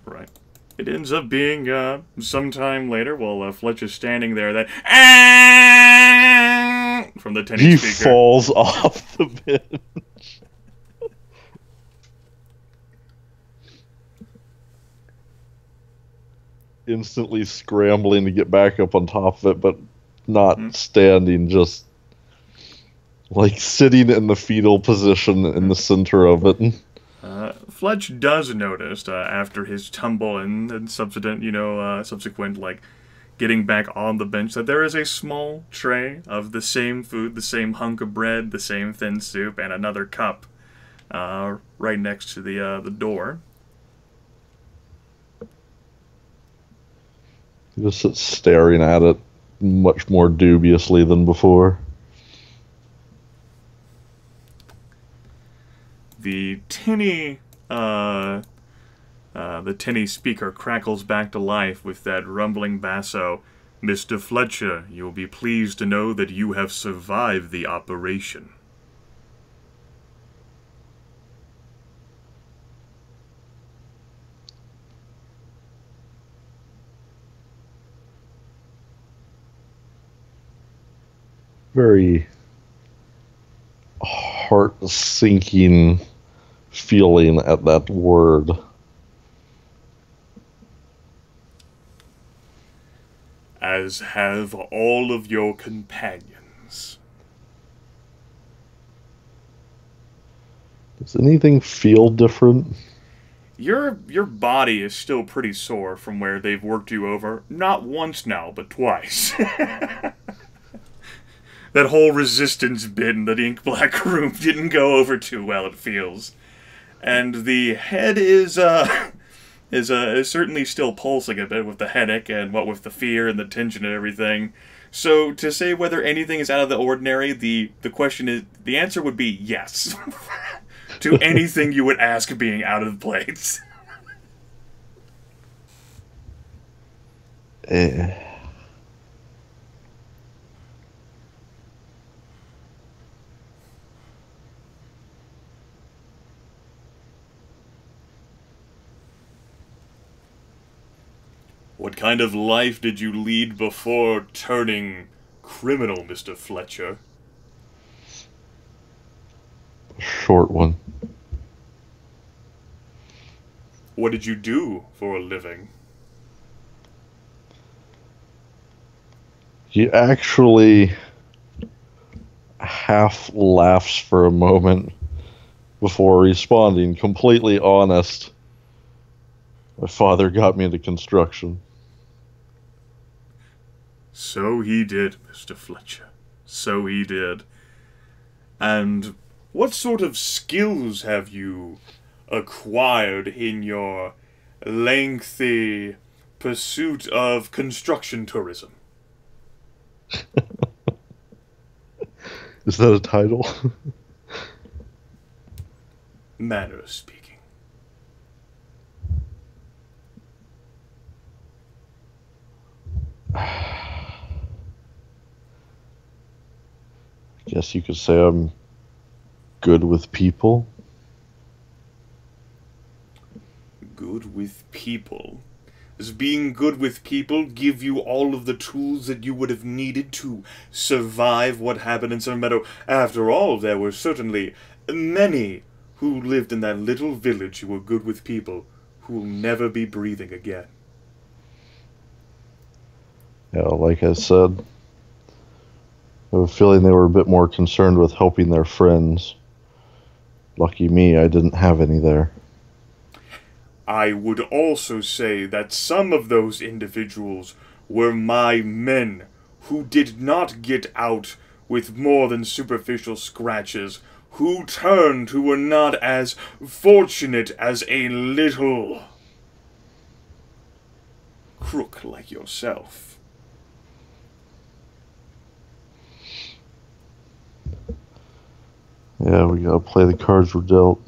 Right. It ends up being sometime later while Fletcher's standing there that from the tinny he speaker. falls off the bench. Instantly scrambling to get back up on top of it, but not standing, just like sitting in the fetal position in the center of it. Fletch does notice after his tumble and subsequent like getting back on the bench that there is a small tray of the same food, the same hunk of bread, the same thin soup, and another cup right next to the door. He just sits staring at it much more dubiously than before. The tinny speaker crackles back to life with that rumbling basso. Mr. Fletcher, you'll be pleased to know that you have survived the operation. Very heart-sinking feeling at that word. As have all of your companions. Does anything feel different? Your body is still pretty sore from where they've worked you over. Not once now, but twice. That whole resistance bit in the ink black room didn't go over too well, it feels. And the head is certainly still pulsing a bit with the headache and what with the fear and the tension and everything. So to say whether anything is out of the ordinary, the question is, the answer would be yes. To anything you would ask being out of place. What kind of life did you lead before turning criminal, Mr. Fletcher? Short one. What did you do for a living? He actually half laughs for a moment before responding, completely honest. My father got me into construction. So he did, Mr. Fletcher. So he did. And what sort of skills have you acquired in your lengthy pursuit of construction tourism? Is that a title? Manner of speaking. Guess you could say I'm good with people. Good with people? Does being good with people give you all of the tools that you would have needed to survive what happened in Sun Meadow? After all, there were certainly many who lived in that little village who were good with people who will never be breathing again. Yeah, like I said, I have a feeling they were a bit more concerned with helping their friends. Lucky me, I didn't have any there. I would also say that some of those individuals were my men who did not get out with more than superficial scratches, who turned who were not as fortunate as a little crook like yourself. Yeah, we gotta play the cards we're dealt.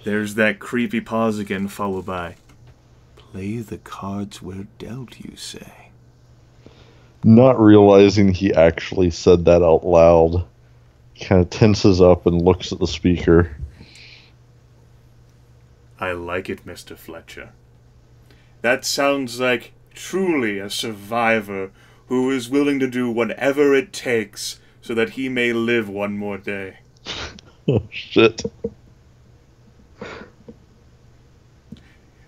There's that creepy pause again, followed by, play the cards we're dealt, you say. Not realizing he actually said that out loud, kind of tenses up and looks at the speaker. I like it, Mr. Fletcher. That sounds like truly a survivor who is willing to do whatever it takes so that he may live one more day. Oh, shit.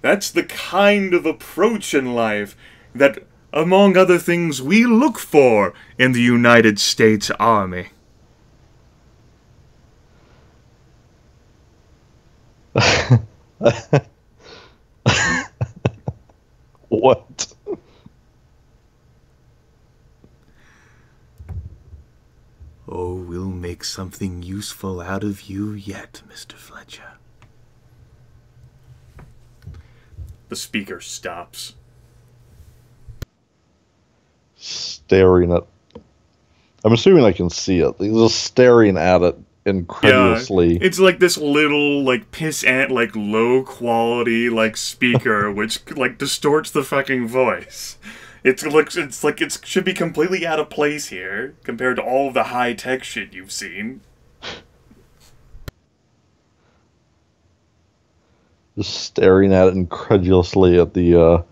That's the kind of approach in life that, among other things, we look for in the United States Army. What? Oh, we'll make something useful out of you yet, Mr. Fletcher. The speaker stops. Staring at... I'm assuming I can see it. He's just staring at it incredulously. Yeah, it's like this little, like, pissant, like, low-quality, like, speaker, which, like, distorts the fucking voice. It's like it should be completely out of place here, compared to all of the high-tech shit you've seen. Just staring at it incredulously at the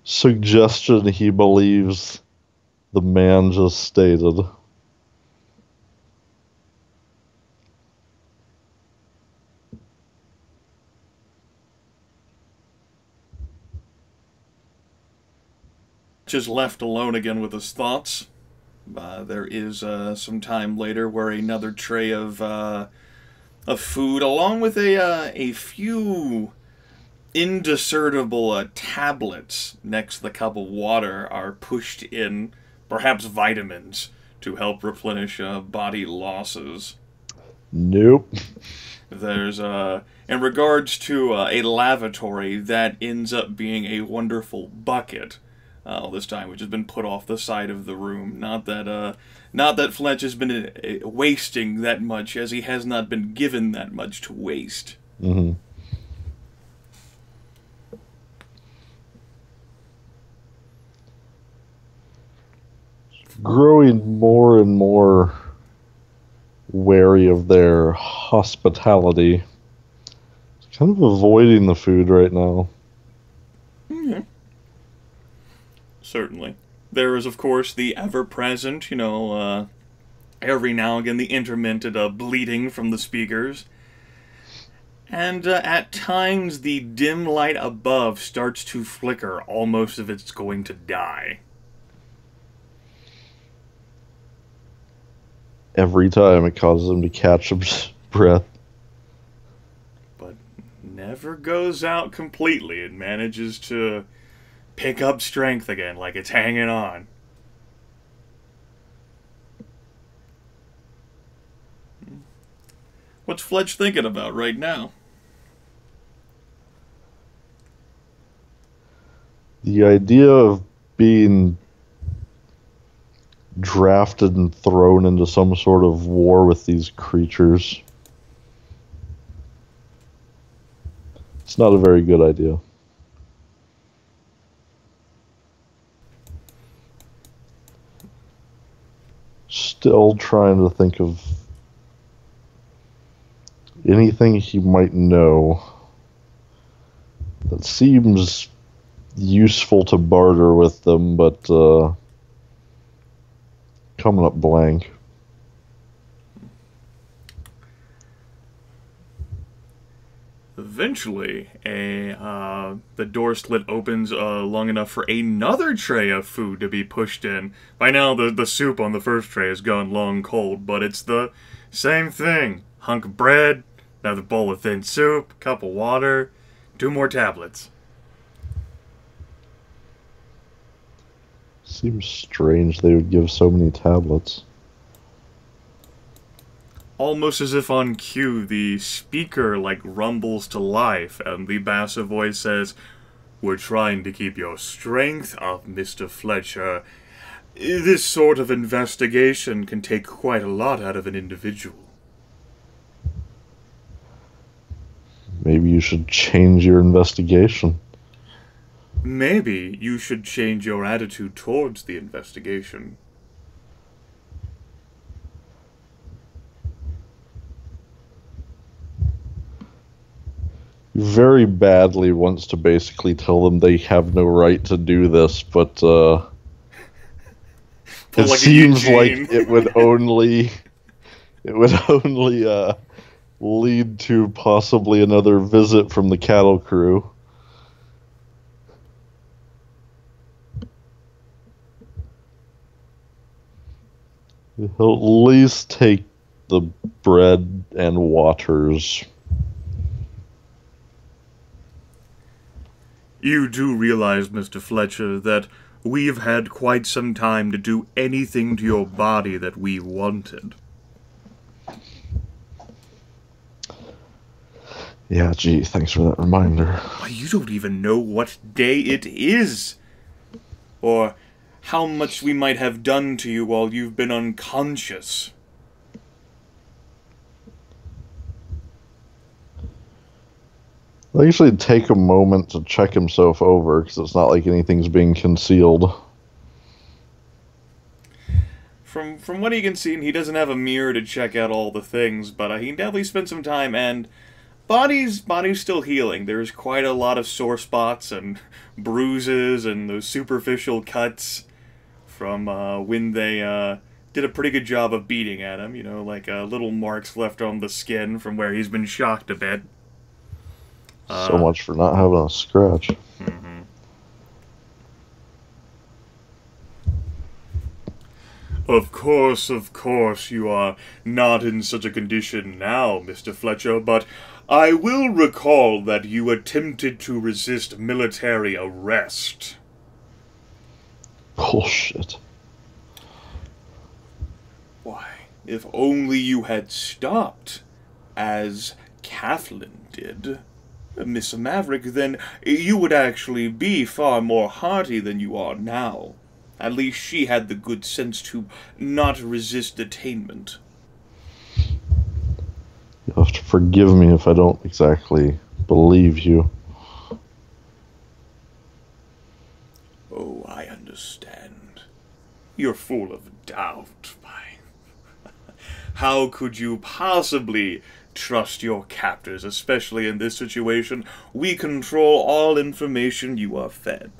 suggestion he believes the man just stated. Just left alone again with his thoughts. There is some time later where another tray of food, along with a few indiscernible tablets next to the cup of water, are pushed in, perhaps vitamins, to help replenish body losses. Nope. There's, in regards to a lavatory, that ends up being a wonderful bucket. This time, which has been put off the side of the room. Not that Fletch has been wasting that much, as he has not been given that much to waste. Mm-hmm. Growing more and more wary of their hospitality. Kind of avoiding the food right now. Mm-hmm. Certainly. There is, of course, the ever-present, every now and again, the intermittent bleating from the speakers. And at times, the dim light above starts to flicker, almost as if it's going to die. Every time it causes him to catch his breath. But never goes out completely. It manages to pick up strength again, like it's hanging on. What's Fletch thinking about right now? The idea of being drafted and thrown into some sort of war with these creatures. It's not a very good idea. Still trying to think of anything he might know that seems useful to barter with them, but coming up blank. Eventually, the door slit opens long enough for another tray of food to be pushed in. By now, the soup on the first tray has gone long cold, but it's the same thing. Hunk of bread, another bowl of thin soup, cup of water, 2 more tablets. Seems strange they would give so many tablets. Almost as if on cue, the speaker, rumbles to life, and the basso voice says, "We're trying to keep your strength up, Mr. Fletcher. This sort of investigation can take quite a lot out of an individual." Maybe you should change your investigation. Maybe you should change your attitude towards the investigation. very badly wants to basically tell them they have no right to do this, but Pull it like a seems like Eugene. it would only lead to possibly another visit from the cattle crew. He'll at least take the bread and waters. You do realize, Mr. Fletcher, that we've had quite some time to do anything to your body that we wanted. Yeah, gee, thanks for that reminder. Why, you don't even know what day it is, or how much we might have done to you while you've been unconscious. I'll usually take a moment to check himself over, because it's not like anything's being concealed. From what he can see, he doesn't have a mirror to check out all the things, but he can definitely spend some time, and body's still healing. There's quite a lot of sore spots and bruises and those superficial cuts from when they did a pretty good job of beating at him, you know, like little marks left on the skin from where he's been shocked a bit. So much for not having a scratch. Mm-hmm. Of course, you are not in such a condition now, Mr. Fletcher, but I will recall that you attempted to resist military arrest. Bullshit. Why, if only you had stopped, as Kathleen did, Miss Maverick, then you would actually be far more hearty than you are now. At least she had the good sense to not resist detainment. You'll have to forgive me if I don't exactly believe you. Oh, I understand. You're full of doubt. How could you possibly trust your captors, especially in this situation? We control all information you are fed.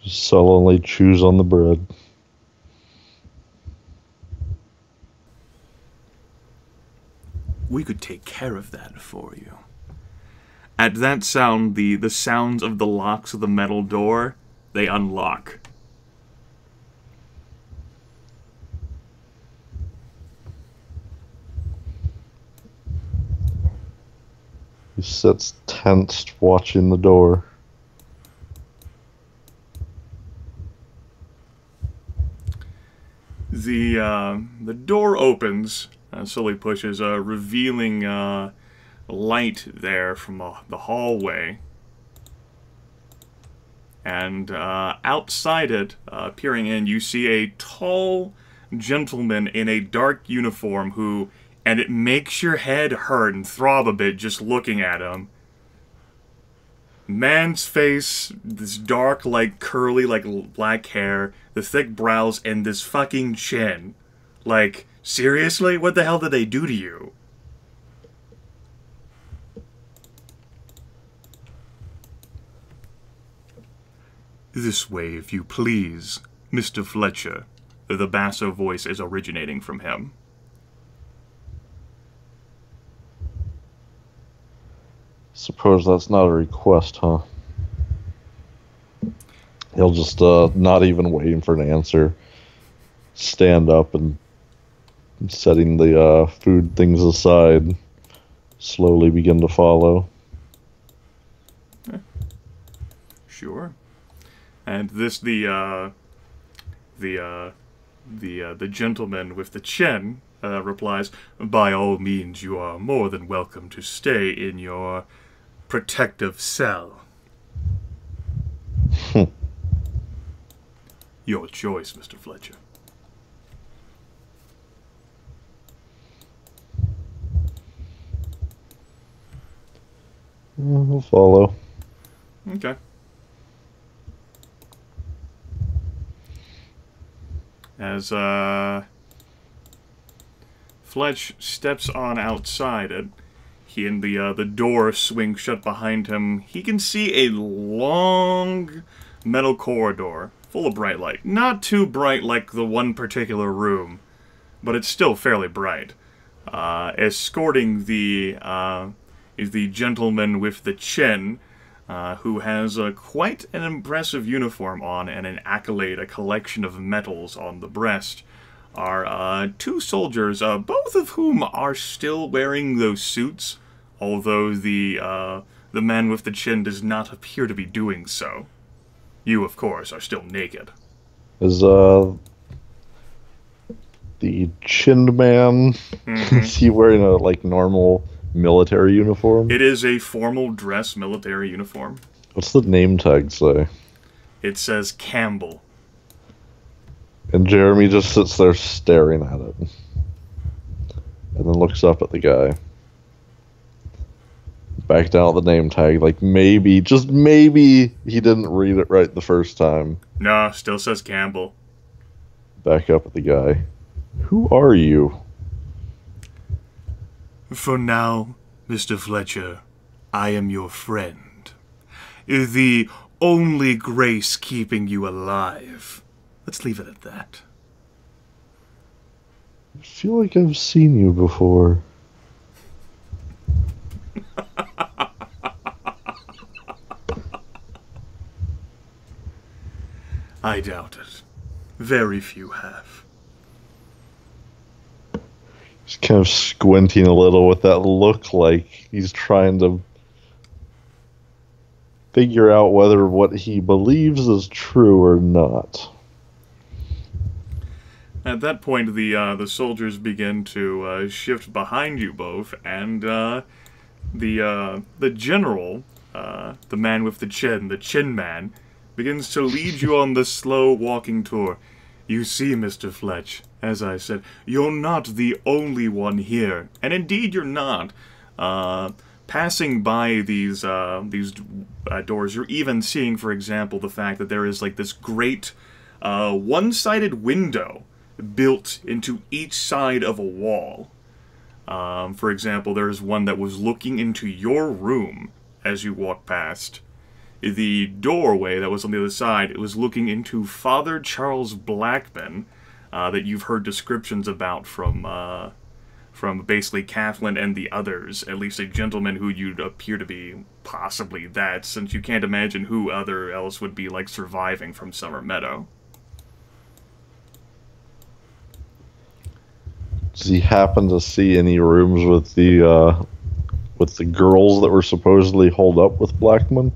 Just sullenly chews on the bread. We could take care of that for you. At that sound, the sounds of the locks of the metal door, they unlock. He sits tensed, watching the door. The door opens, slowly pushes, revealing light there from the hallway. And outside it, peering in, you see a tall gentleman in a dark uniform who, and it makes your head hurt and throb a bit just looking at him. Man's face, this dark, like, curly, like, black hair, the thick brows, and this fucking chin. Like, seriously? What the hell did they do to you? This way, if you please, Mr. Fletcher. The basso voice is originating from him. Suppose that's not a request, huh? He'll just, not even waiting for an answer, stand up and, setting the food things aside, slowly begin to follow. Sure. And this, the gentleman with the chin replies, "By all means, you are more than welcome to stay in your protective cell." Your choice, Mr. Fletcher. We'll follow. Okay. As Fletch steps on outside it, the door swings shut behind him. He can see a long metal corridor full of bright light. Not too bright like the one particular room, but it's still fairly bright. Escorting is the gentleman with the chin, who has quite an impressive uniform on and an accolade, a collection of medals on the breast, are two soldiers, both of whom are still wearing those suits, although the man with the chin does not appear to be doing so. You, of course, are still naked. Is the chinned man, is he wearing a, like, normal military uniform? It is a formal dress military uniform. What's the name tag say? It says Campbell. And Jeremy just sits there staring at it. And then looks up at the guy. Back down at the name tag, like maybe, just maybe, he didn't read it right the first time. No, still says Campbell. Back up at the guy. Who are you? For now, Mr. Fletcher, I am your friend. The only grace keeping you alive. Let's leave it at that. I feel like I've seen you before. I doubt it. Very few have. He's kind of squinting a little with that look, like he's trying to figure out whether what he believes is true or not. At that point, the soldiers begin to shift behind you both, and the general, the man with the chin man, begins to lead you on the slow walking tour. You see, Mr. Fletch, as I said, you're not the only one here, and indeed you're not. Passing by these doors, you're even seeing, for example, the fact that there is like this great one-sided window built into each side of a wall. For example, there's one that was looking into your room as you walk past. The doorway that was on the other side, it was looking into Father Charles Blackman, that you've heard descriptions about from basically Kathleen and the others, at least a gentleman who you'd appear to be possibly that, since you can't imagine who other else would be, like, surviving from Summer Meadow. Does he happen to see any rooms with the girls that were supposedly holed up with Blackman?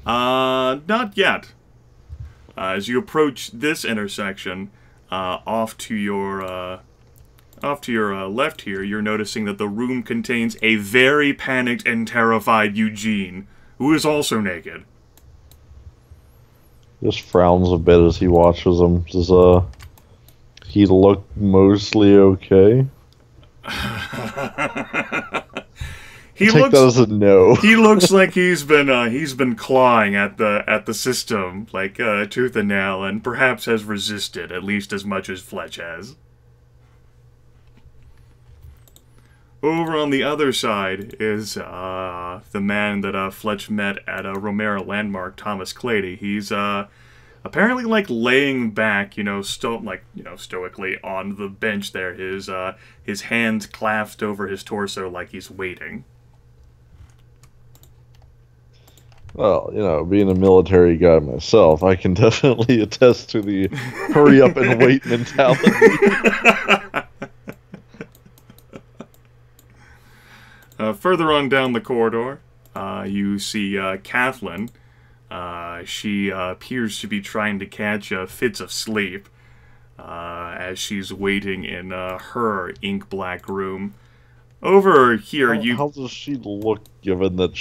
Not yet. As you approach this intersection, off to your left here, you're noticing that the room contains a very panicked and terrified Eugene, who is also naked. Just frowns a bit as he watches him. Does he look mostly okay? He Take that as a no. He looks like he's been clawing at the system like tooth and nail, and perhaps has resisted at least as much as Fletch has. Over on the other side is the man that Fletch met at a Romero landmark, Thomas Clady. He's apparently like laying back, stoically on the bench there. His hands clasped over his torso like he's waiting. Well, being a military guy myself, I can definitely attest to the hurry up and wait mentality. Further on down the corridor, you see Kathleen. She appears to be trying to catch fits of sleep as she's waiting in her ink-black room. Over here, How does she look, given that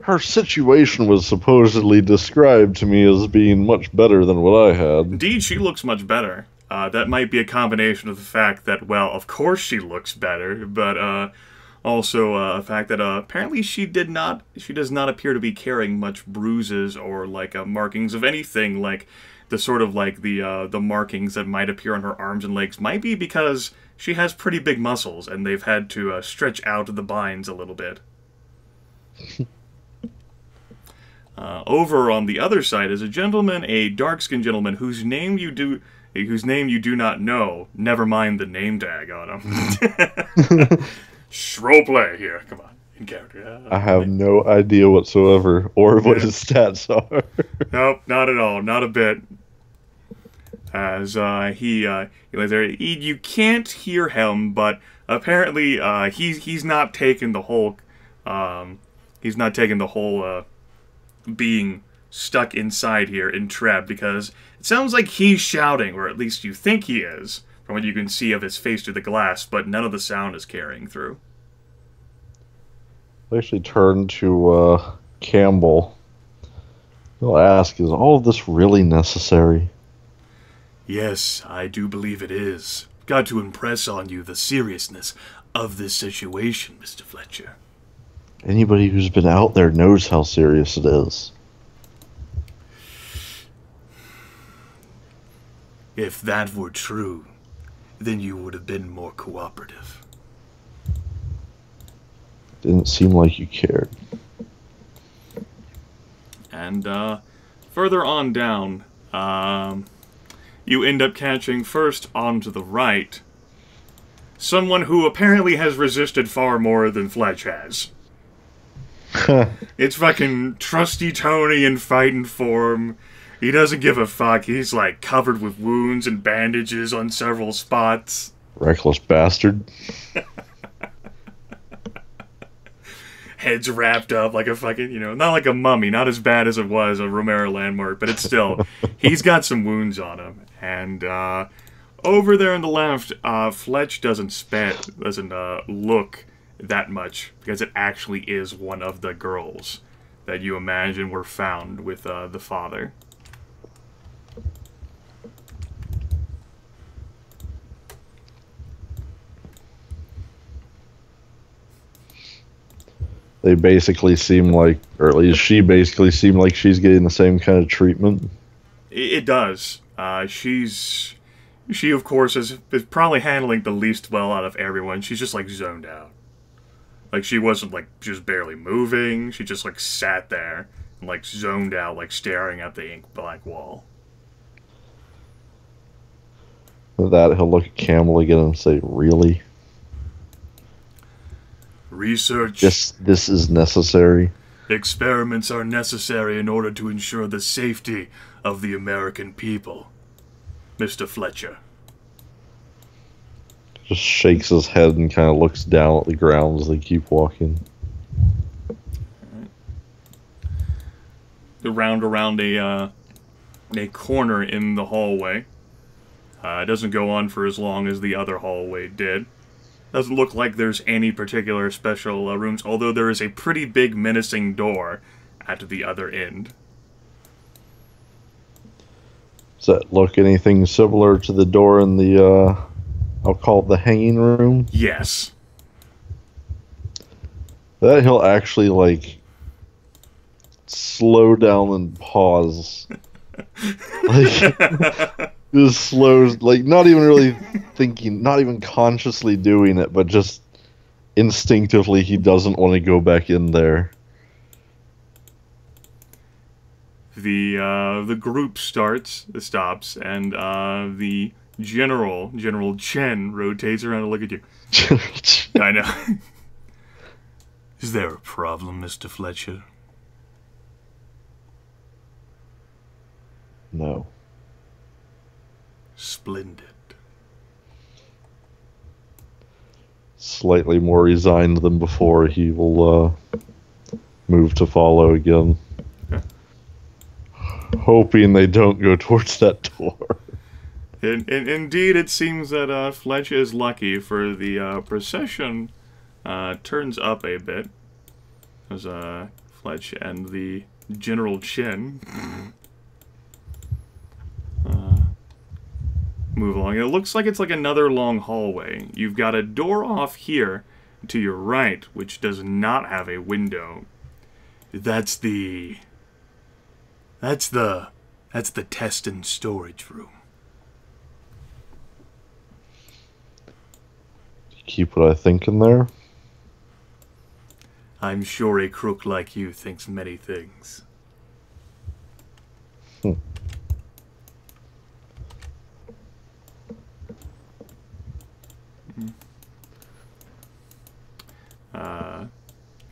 her situation was supposedly described to me as being much better than what I had? Indeed, she looks much better. That might be a combination of the fact that, well, of course she looks better, but also a fact that apparently she does not appear to be carrying much bruises or like markings of anything like the sort of like the markings that might appear on her arms and legs might be because she has pretty big muscles, and they've had to stretch out the binds a little bit. Over on the other side is a gentleman, a dark-skinned gentleman whose name you do not know. Never mind the name tag on him. Roleplay here. Come on, in character. I have no idea whatsoever, or what his stats are. Nope, not at all. Not a bit. As he lays there, you can't hear him, but apparently he's not taking the whole being stuck inside here in Treb, because it sounds like he's shouting, or at least you think he is, from what you can see of his face through the glass, but none of the sound is carrying through. I actually turn to Campbell. He'll ask, is all of this really necessary? Yes, I do believe it is. Got to impress on you the seriousness of this situation, Mr. Fletcher. Anybody who's been out there knows how serious it is. If that were true, then you would have been more cooperative. Didn't seem like you cared. And further on down, you end up catching first onto the right someone who apparently has resisted far more than Fletch has. It's fucking trusty Tony in fighting form. He doesn't give a fuck. He's like covered with wounds and bandages on several spots. Reckless bastard. Head's wrapped up like a fucking, not like a mummy, not as bad as it was a Romero landmark, but it's still, he's got some wounds on him. And over there on the left, Fletch doesn't look that much, because it actually is one of the girls that you imagine were found with the father. They basically seem like, or at least she basically seemed like she's getting the same kind of treatment. It does. She of course is probably handling the least well out of everyone. She's just like zoned out. Like she wasn't like just barely moving. She just like sat there and like zoned out, like staring at the ink black wall. With that, he'll look at Campbell again and say, "Really? Research. This is necessary. Experiments are necessary in order to ensure the safety of the American people, Mr. Fletcher." Just shakes his head and kind of looks down at the ground as they keep walking. Around a corner in the hallway. It doesn't go on for as long as the other hallway did. Doesn't look like there's any particular special rooms, although there is a pretty big menacing door at the other end. Does that look anything similar to the door in the, I'll call it the hanging room? Yes. That he'll actually, like, slow down and pause. Like, just slows, like, not even really thinking, not even consciously doing it, but just instinctively he doesn't want to go back in there. The group stops, and the General Chen rotates around to look at you. I know. Is there a problem, Mr. Fletcher? No. Splendid. Slightly more resigned than before, he will move to follow again. Okay. Hoping they don't go towards that door. Indeed, it seems that Fletch is lucky, for the procession turns up a bit as Fletch and the General Chen move along. It looks like it's like another long hallway. You've got a door off here to your right, which does not have a window. That's the That's the test and storage room. Keep what I think in there. I'm sure a crook like you thinks many things. Yeah,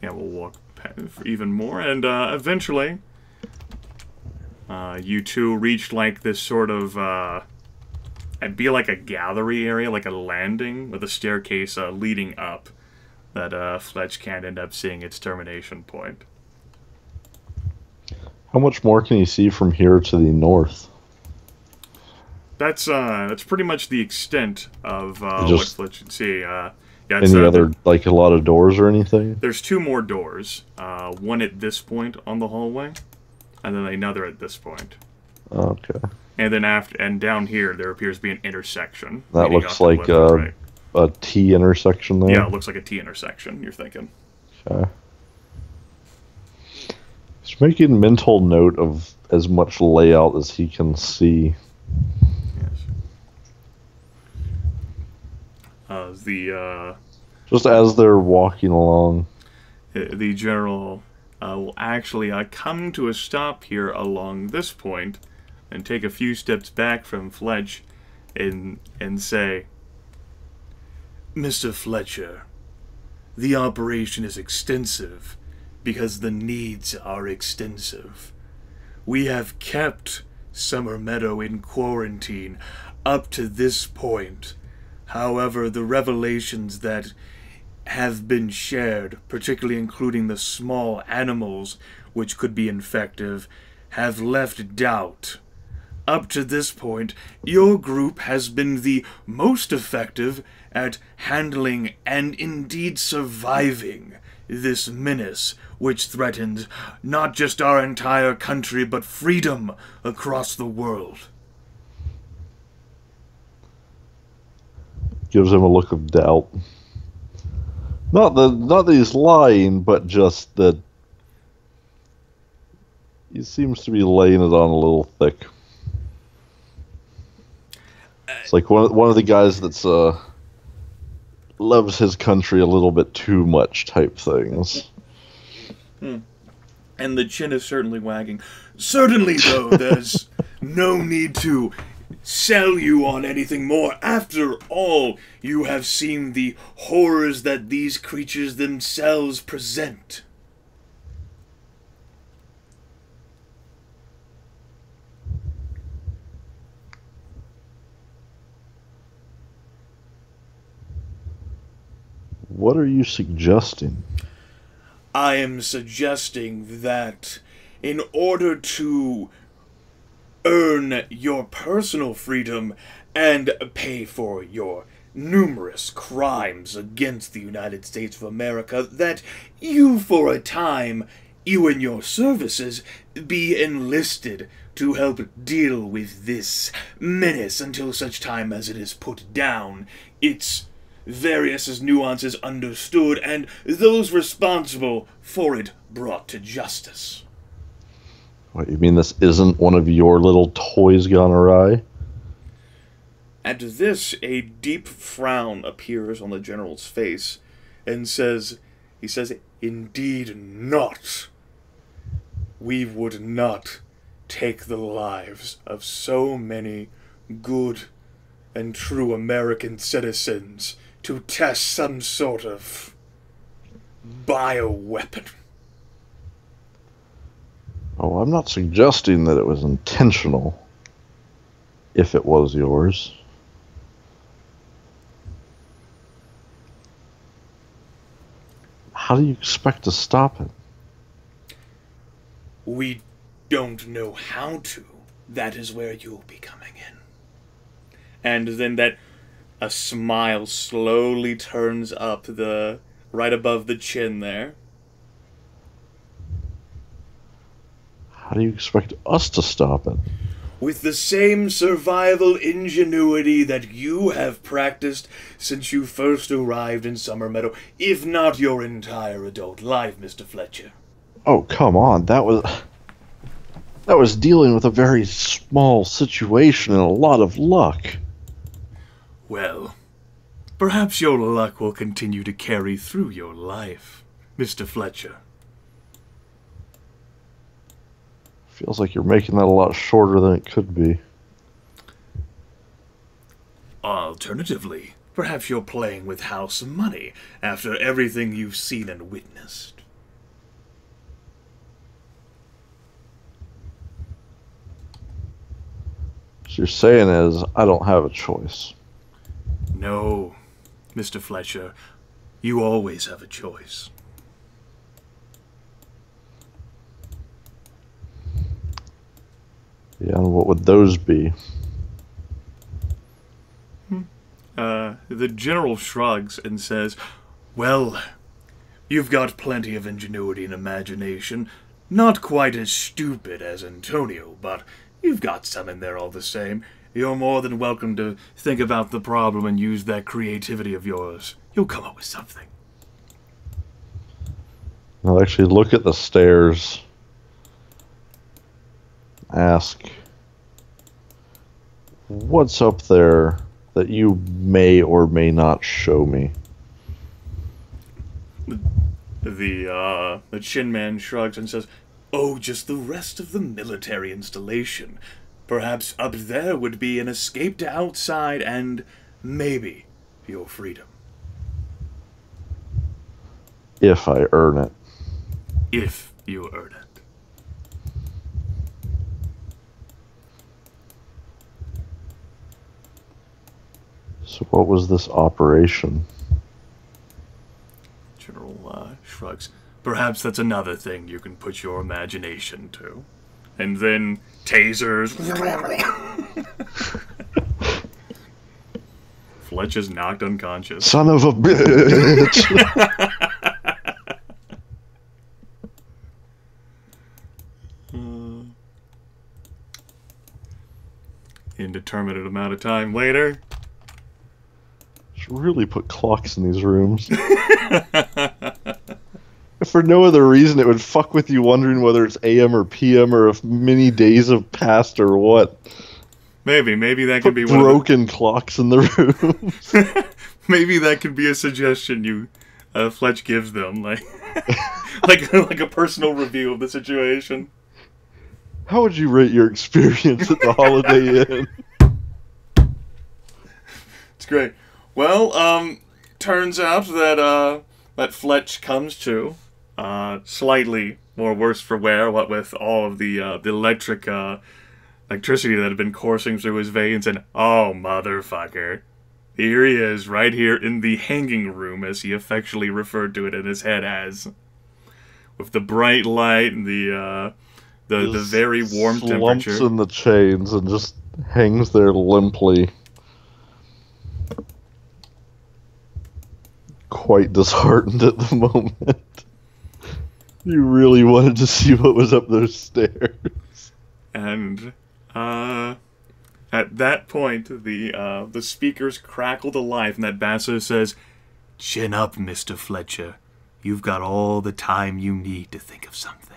we'll walk for even more, and eventually, you two reached like this sort of, it'd be like a gallery area, like a landing with a staircase leading up that Fletch can't end up seeing its termination point. How much more can you see from here to the north? That's pretty much the extent of what Fletch can see. Yeah, any other, like, a lot of doors or anything? There's two more doors. One at this point on the hallway, and then another at this point. Okay. And then and down here, there appears to be an intersection. That looks like a T intersection there? Yeah, it looks like a T intersection, you're thinking. Okay. He's making mental note of as much layout as he can see. Just as they're walking along, the general will actually come to a stop here along this point and take a few steps back from Fletch and say, Mr. Fletcher, the operation is extensive because the needs are extensive. We have kept Summer Meadow in quarantine up to this point. However, the revelations that have been shared, particularly including the small animals which could be infective, have left doubt. Up to this point, your group has been the most effective at handling and indeed surviving this menace which threatens not just our entire country but freedom across the world. Gives him a look of doubt. Not that he's lying, but just that he seems to be laying it on a little thick. It's like one of the guys that's loves his country a little bit too much type things. And the chin is certainly wagging. Certainly, though, there's no need to sell you on anything more. After all, you have seen the horrors that these creatures themselves present. What are you suggesting? I am suggesting that in order to earn your personal freedom and pay for your numerous crimes against the United States of America, that you, for a time, you and your services, be enlisted to help deal with this menace until such time as it is put down, its various nuances understood, and those responsible for it brought to justice. What, you mean this isn't one of your little toys gone awry? At this, a deep frown appears on the general's face, and he says, "Indeed not. We would not take the lives of so many good and true American citizens to test some sort of bioweapon." Oh, I'm not suggesting that it was intentional, if it was yours. How do you expect to stop it? We don't know how to. That is where you'll be coming in. And then a smile slowly turns up right above the chin there. How do you expect us to stop it? With the same survival ingenuity that you have practiced since you first arrived in Summer Meadow, if not your entire adult life, Mr. Fletcher. Oh, come on, that was... I was dealing with a very small situation and a lot of luck. Well, perhaps your luck will continue to carry through your life, Mr. Fletcher. Feels like you're making that a lot shorter than it could be. Alternatively, perhaps you're playing with house money after everything you've seen and witnessed. So you're saying is, I don't have a choice. No, Mr. Fletcher, you always have a choice. Yeah, and what would those be? The general shrugs and says, well, you've got plenty of ingenuity and imagination. Not quite as stupid as Antonio, but you've got some in there all the same. You're more than welcome to think about the problem and use that creativity of yours. You'll come up with something. I'll actually look at the stairs. Ask, what's up there that you may or may not show me? The Chin Man shrugs and says, oh, just the rest of the military installation. Perhaps up there would be an escape to outside and maybe your freedom. If I earn it. If you earn it. So what was this operation? General shrugs. Perhaps that's another thing you can put your imagination to. And then tasers. Fletch is knocked unconscious. Son of a bitch! Indeterminate amount of time later. Should really put clocks in these rooms. If for no other reason, it would fuck with you wondering whether it's AM or PM or if many days have passed or what. Maybe that could be broken clocks in the room. Maybe that could be a suggestion you, Fletch gives them, like a personal review of the situation. How would you rate your experience at the Holiday Inn? It's great. Well, turns out that that Fletch comes to slightly more worse for wear, what with all of the electricity that had been coursing through his veins, and oh motherfucker, here he is, right here in the hanging room, as he affectionately referred to it in his head as, with the bright light and the very warm temperature. Slumps in the chains and just hangs there limply. Quite disheartened at the moment. You really wanted to see what was up those stairs. And at that point, the speakers crackle to life, and that basso says, "Chin up, Mr. Fletcher. You've got all the time you need to think of something."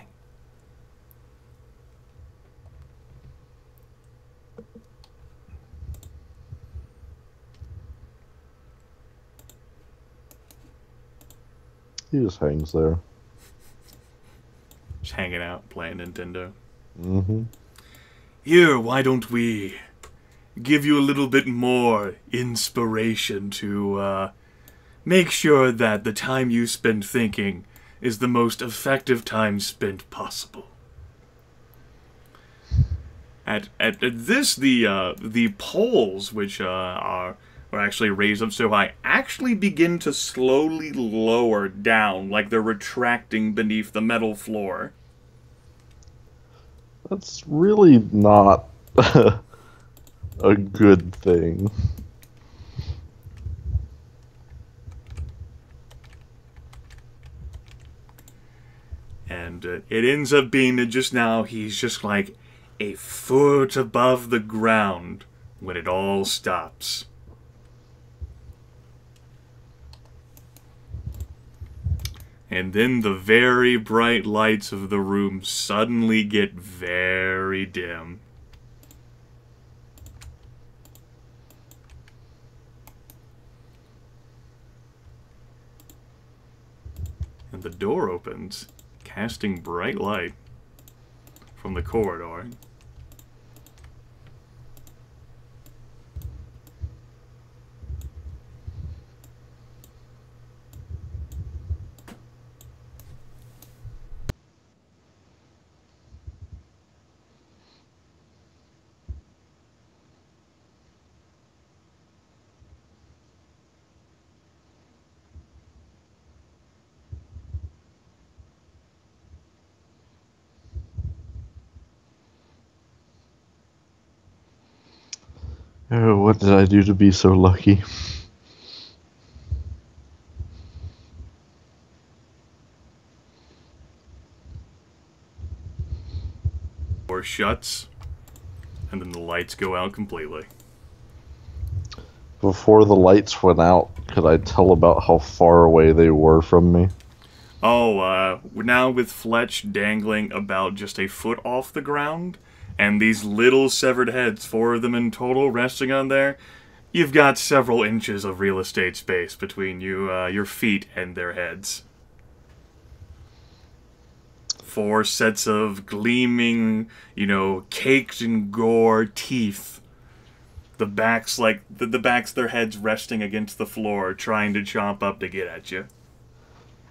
He just hangs there. Just hanging out, playing Nintendo. Mm-hmm. Here, why don't we give you a little bit more inspiration to make sure that the time you spend thinking is the most effective time spent possible. At this, the poles, which are actually raised up so high, actually begin to slowly lower down, like they're retracting beneath the metal floor. That's really not a good thing. And it ends up being that just now he's just like a foot above the ground when it all stops. And then the very bright lights of the room suddenly get very dim. And the door opens, casting bright light from the corridor. Oh, what did I do to be so lucky? Door shuts, and then the lights go out completely. Before the lights went out, could I tell about how far away they were from me? Oh, now with Fletch dangling about just a foot off the ground, and these little severed heads, 4 of them in total, resting on there, you've got several inches of real estate space between you, your feet and their heads. 4 sets of gleaming, caked in gore teeth. The backs, the backs of their heads resting against the floor, trying to chomp up to get at you.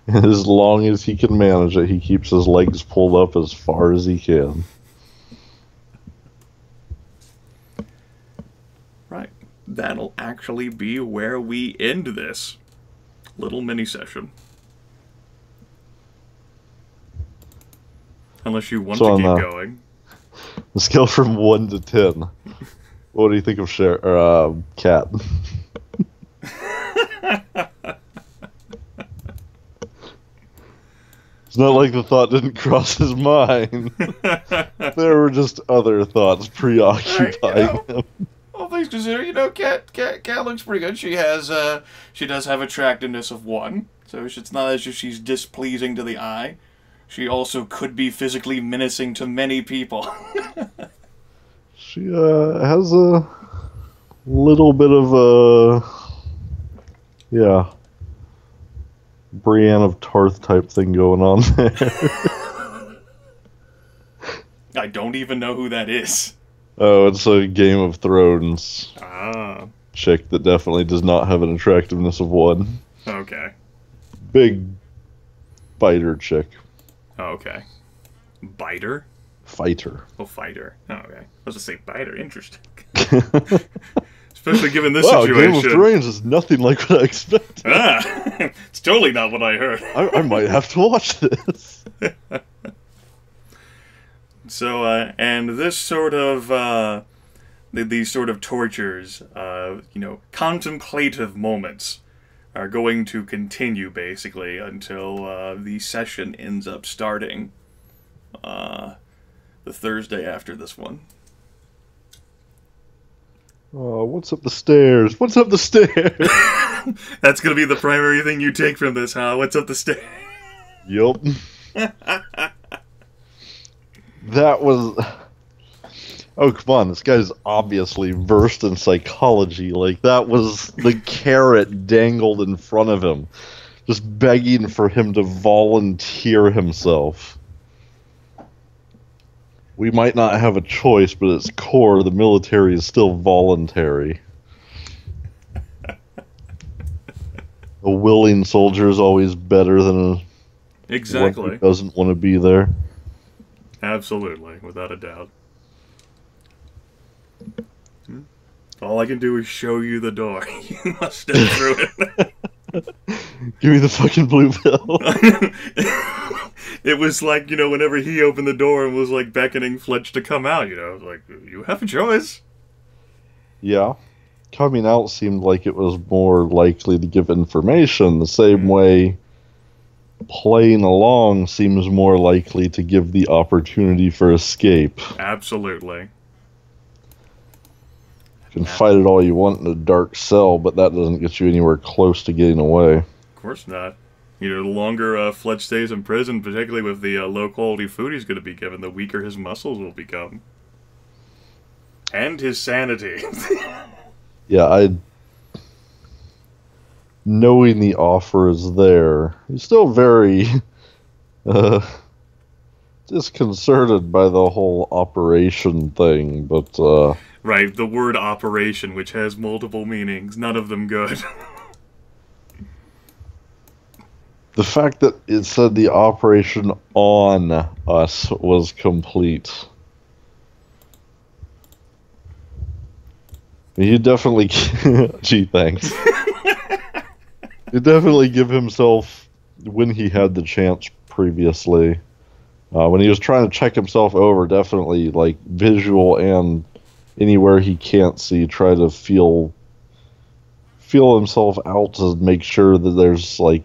As long as he can manage it, he keeps his legs pulled up as far as he can. Right. That'll actually be where we end this little mini-session. Unless you want to keep going. The scale from 1 to 10. What do you think of Cat? It's not like the thought didn't cross his mind. There were just other thoughts preoccupying him. All things considered, Cat looks pretty good. She does have attractiveness of 1, so it's not as if she's displeasing to the eye. She also could be physically menacing to many people. She has a little bit of a Brienne of Tarth type thing going on there. I don't even know who that is. Oh, it's a Game of Thrones chick that definitely does not have an attractiveness of 1. Okay. Big biter chick. Oh, okay. Biter? Fighter. Oh, fighter. Oh, okay. I was to say biter. Interesting. Especially given this situation. Game of Thrones is nothing like what I expected. It's totally not what I heard. I might have to watch this. So, and this sort of, these sort of tortures, contemplative moments are going to continue, basically, until the session ends up starting the Thursday after this one. Oh, what's up the stairs? What's up the stairs? That's going to be the primary thing you take from this, huh? What's up the stairs? Yup. That was... Oh, come on. This guy's obviously versed in psychology. Like, that was the carrot dangled in front of him. Just begging for him to volunteer himself. We might not have a choice, but at its core, the military is still voluntary. A willing soldier is always better than one who doesn't want to be there. Absolutely, without a doubt. All I can do is show you the door. You must step through it. Give me the fucking blue pill. It was like, whenever he opened the door and was like beckoning Fletch to come out, like, you have a choice. Yeah. Coming out seemed like it was more likely to give information, the same way playing along seems more likely to give the opportunity for escape. Absolutely. You can fight it all you want in a dark cell, but that doesn't get you anywhere close to getting away. Of course not. You know, the longer Fletch stays in prison, particularly with the low-quality food he's going to be given, the weaker his muscles will become. And his sanity. Yeah, knowing the offer is there, he's still very disconcerted by the whole operation thing, but right, the word operation, which has multiple meanings, none of them good. the fact that it said the operation on us was complete. You definitely... Gee, thanks. You definitely give himself, when he had the chance previously, when he was trying to check himself over, definitely, like, visual and anywhere he can't see, try to feel himself out to make sure that there's, like,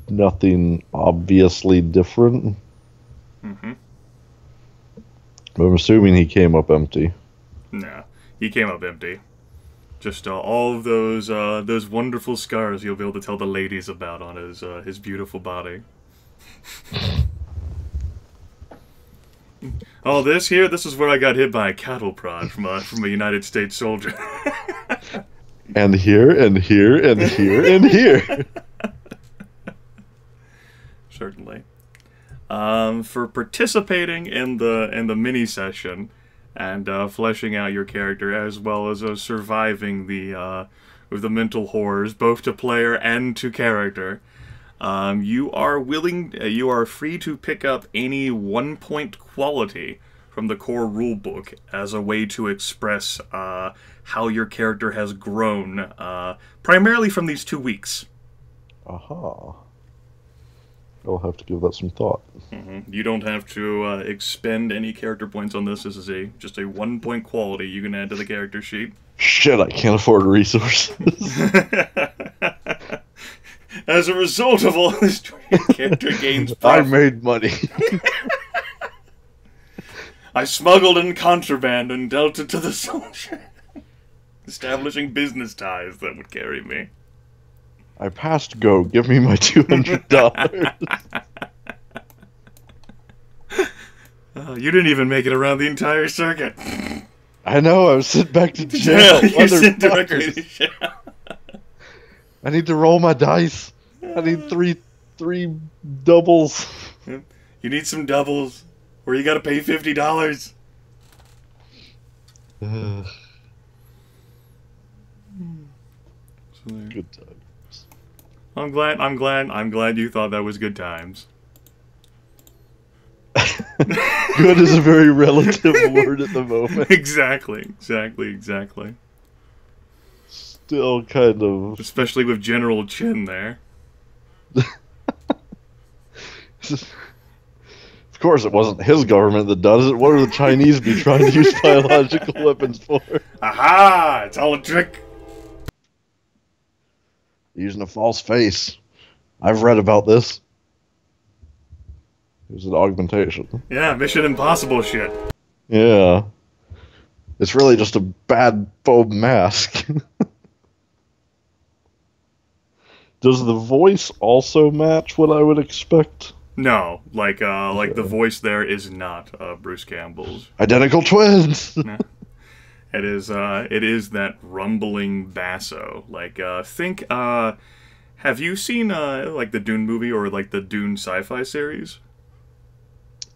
nothing obviously different. Mm-hmm. But I'm assuming he came up empty. No, he came up empty. Just all of those wonderful scars you'll be able to tell the ladies about on his beautiful body. Oh, this is where I got hit by a cattle prod from a United States soldier. And here, and here, and here, and here. Certainly. For participating in the mini session and fleshing out your character, as well as surviving with the mental horrors, both to player and to character, you are free to pick up any 1-point quality from the core rulebook as a way to express how your character has grown, primarily from these 2 weeks. Aha. I'll have to give that some thought. Mm-hmm. You don't have to expend any character points on this. This is just a 1-point quality you can add to the character sheet. Shit, I can't afford resources. As a result of all this, your character gains profit. I made money. I smuggled in contraband and dealt it to the soldier. Establishing business ties that would carry me. I passed go. Give me my $200. You didn't even make it around the entire circuit. I know. I was sent back to jail. You sent directly to jail. I need to roll my dice. I need three doubles. You need some doubles, or you gotta pay $50. Good times. I'm glad you thought that was good times. Good is a very relative word at the moment. Exactly. Still kind of... Especially with General Chin there. Of course it wasn't his government that does it. What are the Chinese be trying to use biological weapons for? Aha! It's all a trick! Using a false face. I've read about this. It was an augmentation. Yeah, Mission Impossible shit. Yeah. It's really just a bad phobe mask. Does the voice also match what I would expect? No, like the voice there is not Bruce Campbell's. Identical twins! No. It is that rumbling basso. Like, have you seen, like, the Dune movie or, like, the Dune sci-fi series?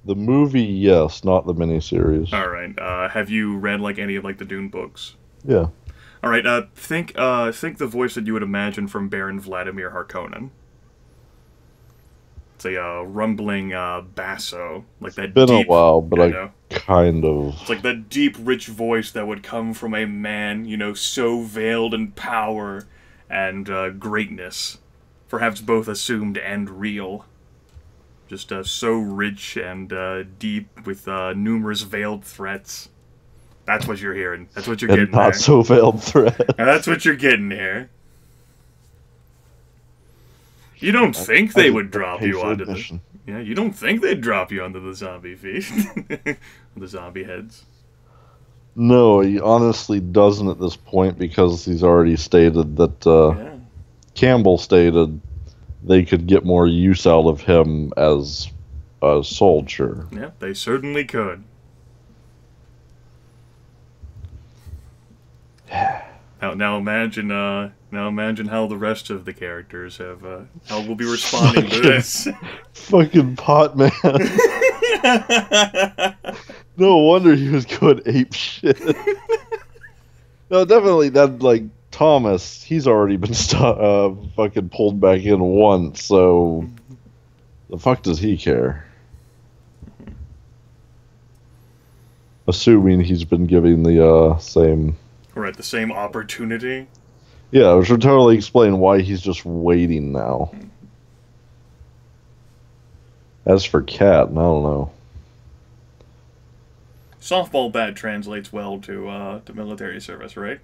The movie, yes, not the miniseries. Alright, have you read, like, any of, like, the Dune books? Yeah. Alright, think the voice that you would imagine from Baron Vladimir Harkonnen. It's a rumbling basso, like that. It's been deep, a while, but know? Kind of. It's like that deep, rich voice that would come from a man, so veiled in power and greatness, perhaps both assumed and real. Just so rich and deep with numerous veiled threats. That's what you're hearing. That's what you're and getting. Not there. so veiled threats. That's what you're getting here. You don't think they would drop you onto the... Yeah, you don't think they'd drop you onto the zombie feast. The zombie heads. No, he honestly doesn't at this point because he's already stated that... Campbell stated they could get more use out of him as a soldier. Yeah, they certainly could. Now imagine how the rest of the characters have how we'll be responding to this. Fucking pot man. No wonder he was going ape shit. No, definitely that, like, Thomas, he's already been fucking pulled back in once, so the fuck does he care? Assuming he's been giving the same... Right, the same opportunity. Yeah, which would totally explain why he's just waiting now. As for Cat, I don't know. Softball bat translates well to military service, right?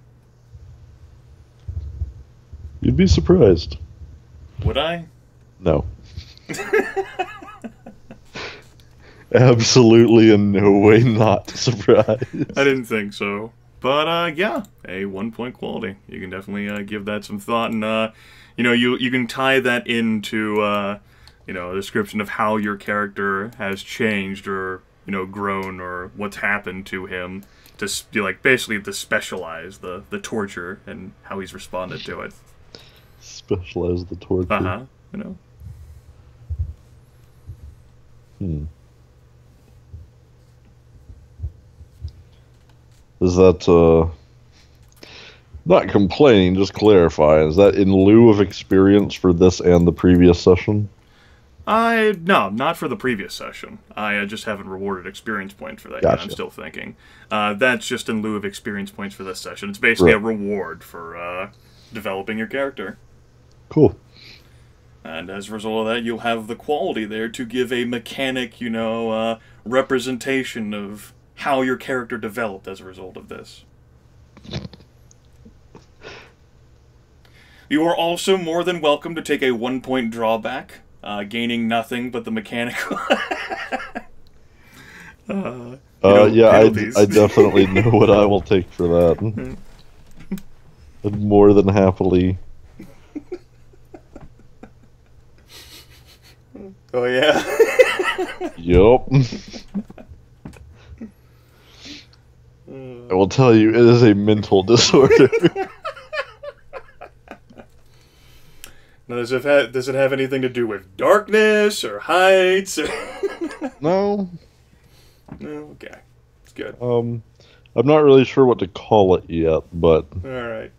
You'd be surprised. Would I? No. Absolutely in no way not surprised. I didn't think so. But, yeah, a 1-point quality. You can definitely give that some thought, and, you know, you can tie that into, you know, a description of how your character has changed or, you know, grown or what's happened to him to, like, basically to specialize the torture and how he's responded to it. Specialize the torture. Uh-huh, you know. Is that, not complaining, just clarifying, is that in lieu of experience for this and the previous session? No, not for the previous session. I just haven't rewarded experience points for that yet. I'm still thinking. That's just in lieu of experience points for this session. It's basically a reward for developing your character. Cool. And as a result of that, you'll have the quality there to give a mechanic, you know, representation of how your character developed as a result of this. You are also more than welcome to take a 1-point drawback, gaining nothing but the mechanical. Yeah, I definitely know what I will take for that. I'd more than happily. Oh, yeah? Yup. I will tell you, it is a mental disorder. Now, does it have anything to do with darkness or heights? Or No. No? Okay. It's good. I'm not really sure what to call it yet, but... Alright.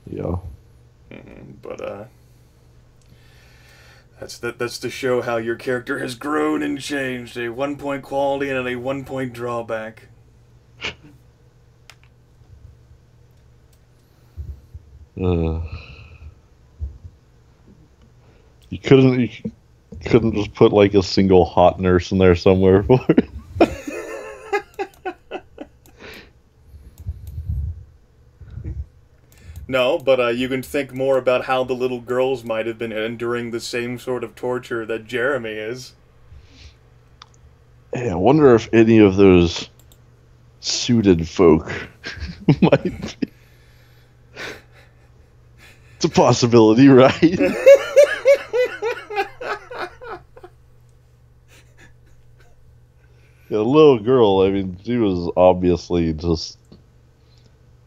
Yeah. But, that's to show how your character has grown and changed. A 1-point quality and a 1-point drawback. You couldn't just put like a single hot nurse in there somewhere for it. No, but you can think more about how the little girls might have been enduring the same sort of torture that Jeremy is. Hey, I wonder if any of those suited folk might be. It's a possibility, right? Yeah, the little girl, I mean, she was obviously just...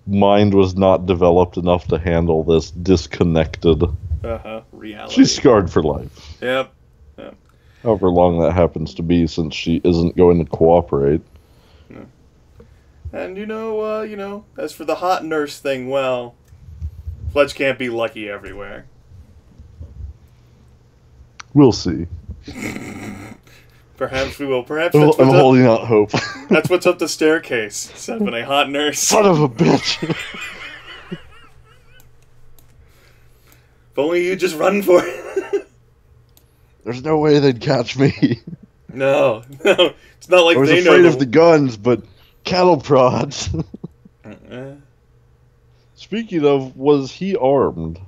Mind was not developed enough to handle this disconnected reality. She's scarred for life. Yep. However long that happens to be, since she isn't going to cooperate. Yeah. And you know, as for the hot nurse thing, well, Fletch can't be lucky everywhere. We'll see. Perhaps we will. Perhaps I'm holding out hope. That's what's up the staircase. Seven, a hot nurse. Son of a bitch. If only you just run for it. There's no way they'd catch me. No. It's not like they know. I was afraid of the guns, but cattle prods. Speaking of, was he armed?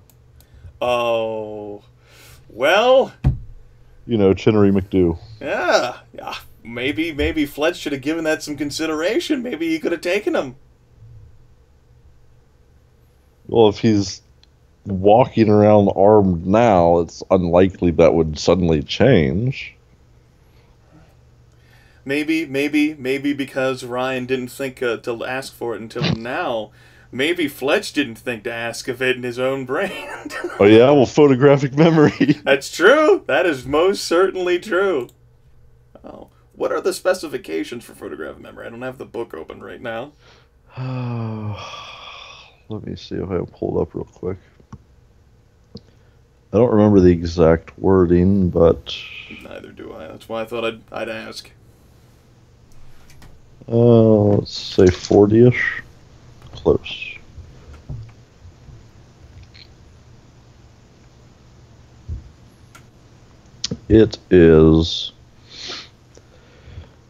Oh. Well. You know, Chinnery McDoo. Yeah. Maybe Fletch should have given that some consideration. Maybe he could have taken him. Well, if he's walking around armed now, it's unlikely that would suddenly change. Maybe because Ryan didn't think to ask for it until now. Maybe Fletch didn't think to ask of it in his own brain. Oh yeah, well, photographic memory. That's true. That is most certainly true. Oh, what are the specifications for photographic memory? I don't have the book open right now. Let me see if I can pull it up real quick. I don't remember the exact wording, but Neither do I. That's why I thought I'd ask. let's say 40-ish. Close. It is.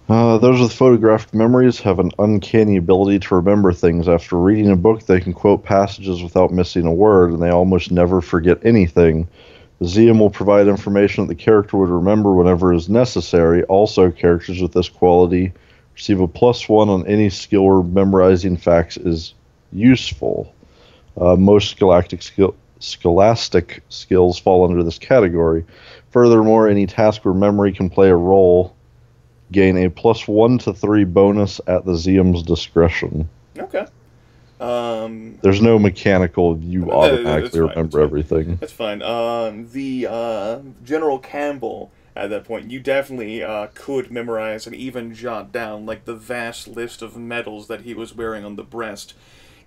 Those with photographic memories have an uncanny ability to remember things. After reading a book, they can quote passages without missing a word, and they almost never forget anything. The ZM will provide information that the character would remember whenever is necessary. Also, characters with this quality receive a +1 on any skill where memorizing facts is useful. Most scholastic skills fall under this category. Furthermore, any task where memory can play a role gain a +1 to 3 bonus at the ZM's discretion. Okay. There's no mechanical you automatically remember everything. That's fine. The General Campbell at that point, you definitely could memorize and even jot down like the vast list of medals that he was wearing on the breast.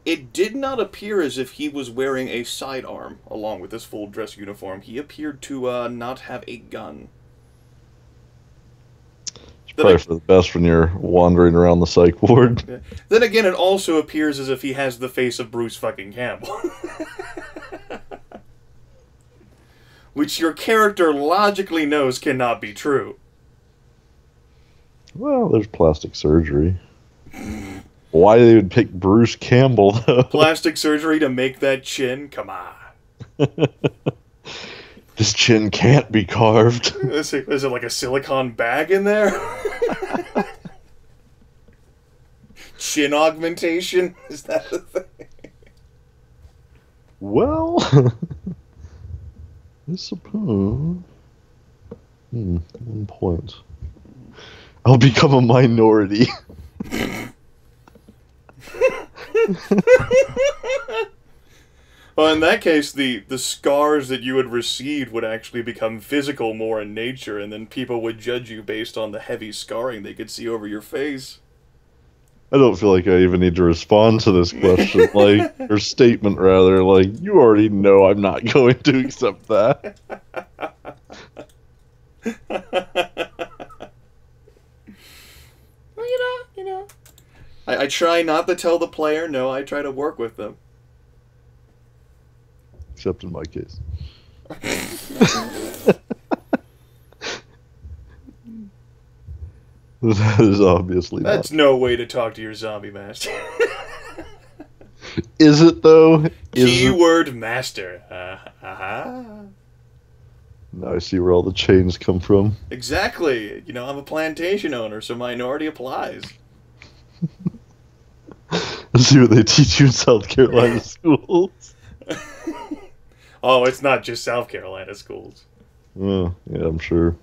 It did not appear as if he was wearing a sidearm along with his full dress uniform. He appeared to not have a gun. It's probably for the best when you're wandering around the psych ward. Yeah. Then again, it also appears as if he has the face of Bruce fucking Campbell. Which your character logically knows cannot be true. Well, there's plastic surgery. Why they would pick Bruce Campbell, though? Plastic surgery to make that chin? Come on. This chin can't be carved. Is it like a silicone bag in there? Chin augmentation? Is that the thing? Well, I suppose. 1 point. I'll become a minority. Well, in that case, the scars that you had received would actually become physical more in nature, and then people would judge you based on the heavy scarring they could see over your face. I don't feel like I even need to respond to this question, or statement rather. Like, you already know I'm not going to accept that. Well, you know. I try not to tell the player, no, I try to work with them. Except in my case. That is obviously That's not. no way to talk to your zombie master. Is it, though? Keyword master. Now I see where all the chains come from. Exactly. You know, I'm a plantation owner, so minority applies. Let's see what they teach you in South Carolina schools. Oh, it's not just South Carolina schools. Oh, yeah, I'm sure.